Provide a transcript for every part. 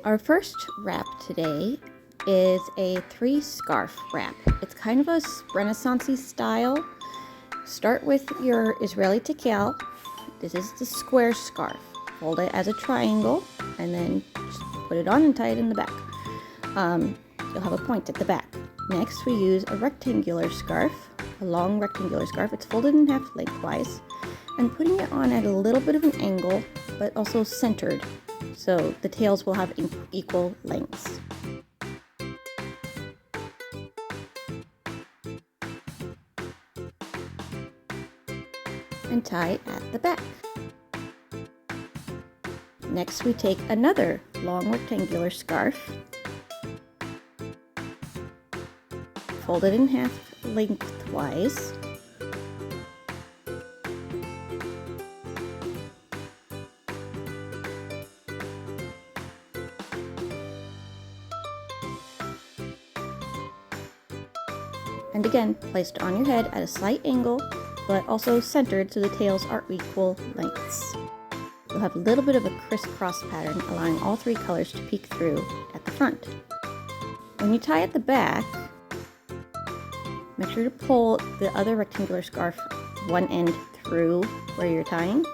Our first wrap today is a 3-scarf wrap. It's kind of a Renaissance-y style. Start with your Isreali Tichel. This is the square scarf. Fold it as a triangle and then just put it on and tie it in the back. You'll have a point at the back. Next, we use a rectangular scarf, a long rectangular scarf. It's folded in half lengthwise, and putting it on at a little bit of an angle, but also centered, so the tails will have equal lengths. And tie at the back. Next, we take another long rectangular scarf, fold it in half lengthwise, and again placed on your head at a slight angle, but also centered so the tails are equal lengths. You'll have a little bit of a crisscross pattern, allowing all 3 colors to peek through at the front. When you tie at the back, make sure to pull the other rectangular scarf one end through where you're tying.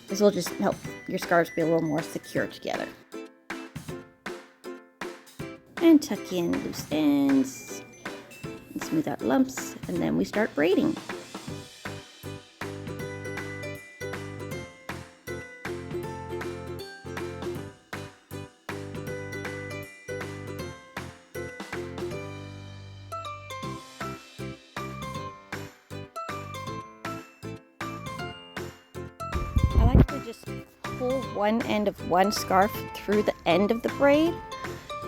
This will just help your scarves be a little more secure together. And tuck in loose ends, and smooth out lumps, and then we start braiding. I like to just pull one end of one scarf through the end of the braid,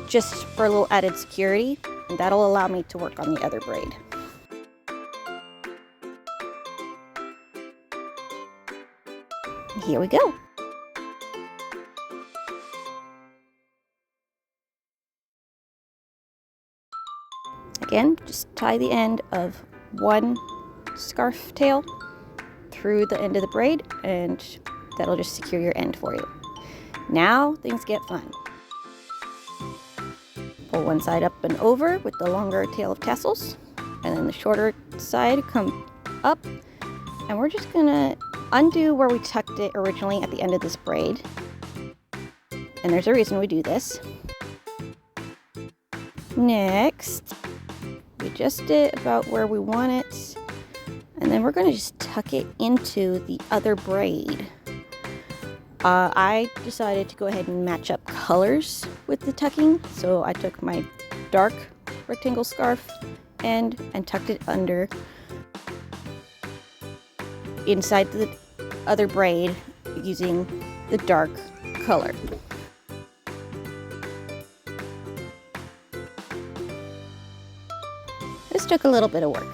just for a little added security, and that'll allow me to work on the other braid. Here we go. Again, just tie the end of one scarf tail through the end of the braid, and that'll just secure your end for you. Now things get fun. Pull one side up and over with the longer tail of tassels, and then the shorter side come up, and we're just gonna undo where we tucked it originally at the end of this braid. And there's a reason we do this. Next, we adjust it about where we want it, and then we're going to just tuck it into the other braid. I decided to go ahead and match up colors with the tucking, so I took my dark rectangle scarf end and tucked it under inside the other braid using the dark color. This took a little bit of work.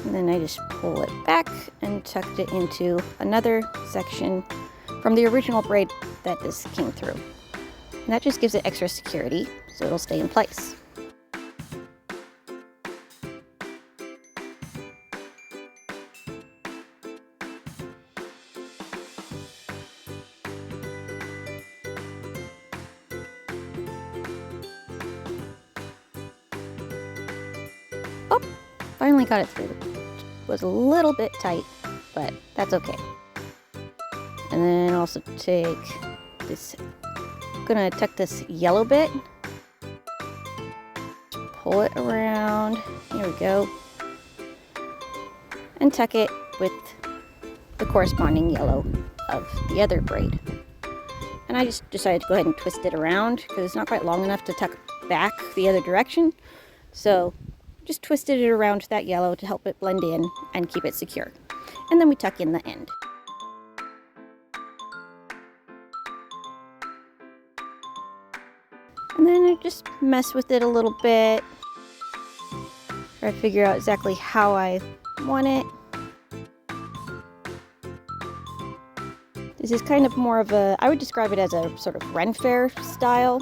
And then I just pull it back and tucked it into another section from the original braid that this came through. And that just gives it extra security, so it'll stay in place. Oh, finally got it through. It was a little bit tight, but that's okay. And then also take this, I'm gonna tuck this yellow bit, pull it around, here we go, and tuck it with the corresponding yellow of the other braid. And I just decided to go ahead and twist it around because it's not quite long enough to tuck back the other direction. So just twisted it around that yellow to help it blend in and keep it secure. And then we tuck in the end. And then I just mess with it a little bit. Try to figure out exactly how I want it. This This is kind of more of a, I would describe it as a sort of Ren Fair style.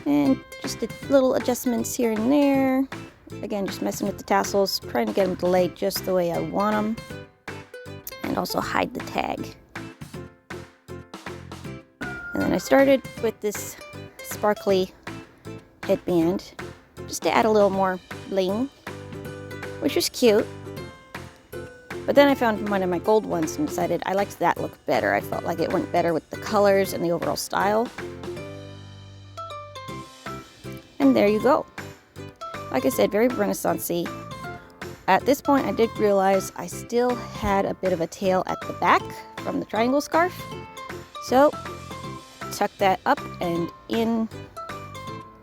And just little adjustments here and there. Again, just messing with the tassels, trying to get them to lay just the way I want them. And also hide the tag. And then I started with this sparkly headband, just to add a little more bling, which was cute. But then I found one of my gold ones and decided I liked that look better. I felt like it went better with the colors and the overall style. And there you go. Like I said, very Renaissance-y. At this point, I did realize I still had a bit of a tail at the back from the triangle scarf. So, tuck that up and in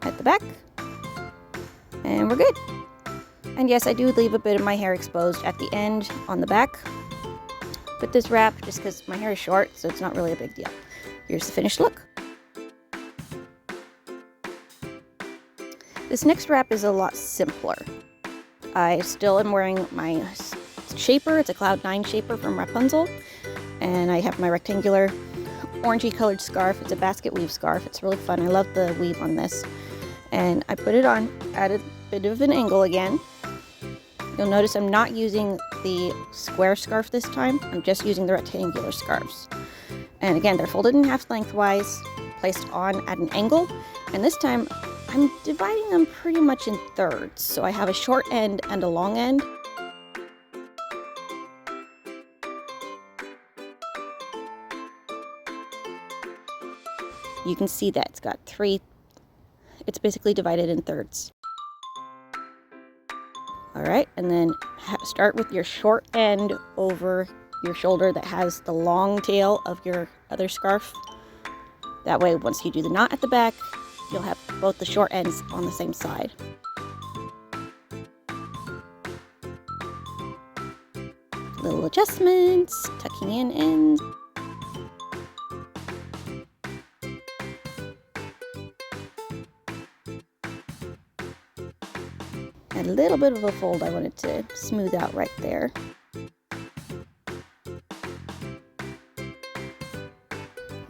at the back. And we're good. And yes, I do leave a bit of my hair exposed at the end on the back. With this wrap, just because my hair is short, so it's not really a big deal. Here's the finished look. This next wrap is a lot simpler. I still am wearing my shaper. It's a Cloud 9 shaper from Rapunzel. And I have my rectangular orangey colored scarf. It's a Basketweave scarf. It's really fun. I love the weave on this. And I put it on at a bit of an angle again. You'll notice I'm not using the square scarf this time. I'm just using the rectangular scarves. And again, they're folded in half lengthwise, placed on at an angle. And this time, I'm dividing them pretty much in thirds. So I have a short end and a long end. You can see that it's got three, it's basically divided in thirds. All right, and then start with your short end over your shoulder that has the long tail of your other scarf. That way, once you do the knot at the back, you'll have both the short ends on the same side. Little adjustments, tucking in ends. A little bit of a fold I wanted to smooth out right there.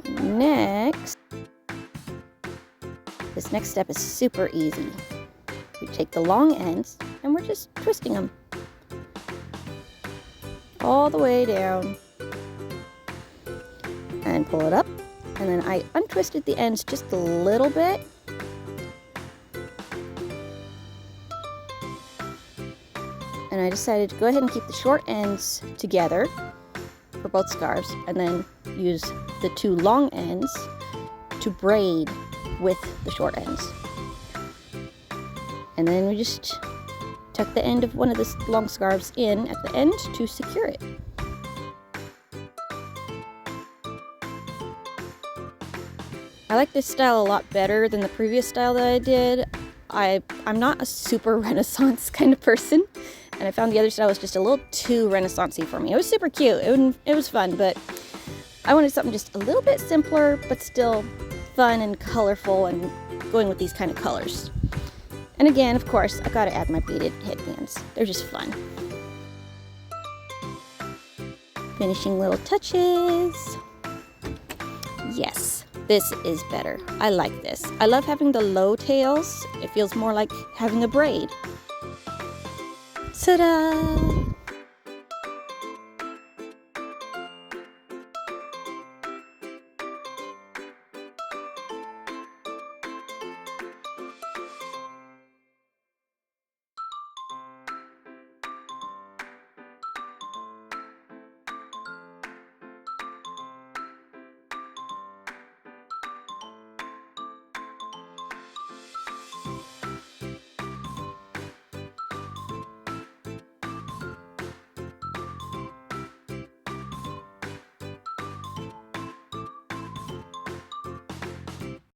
Next, this next step is super easy. We take the long ends and we're just twisting them all the way down and pull it up. And then I untwisted the ends just a little bit. And I decided to go ahead and keep the short ends together for both scarves and then use the two long ends to braid with the short ends. And then we just tuck the end of one of the long scarves in at the end to secure it. I like this style a lot better than the previous style that I did. I'm not a super Renaissance kind of person, and I found the other style was just a little too Renaissance-y for me. It was super cute, it was fun, but I wanted something just a little bit simpler, but still fun and colorful and going with these kind of colors. And again, of course, I gotta add my beaded headbands. They're just fun. Finishing little touches. Yes, this is better. I like this. I love having the low tails. It feels more like having a braid. Ta-da!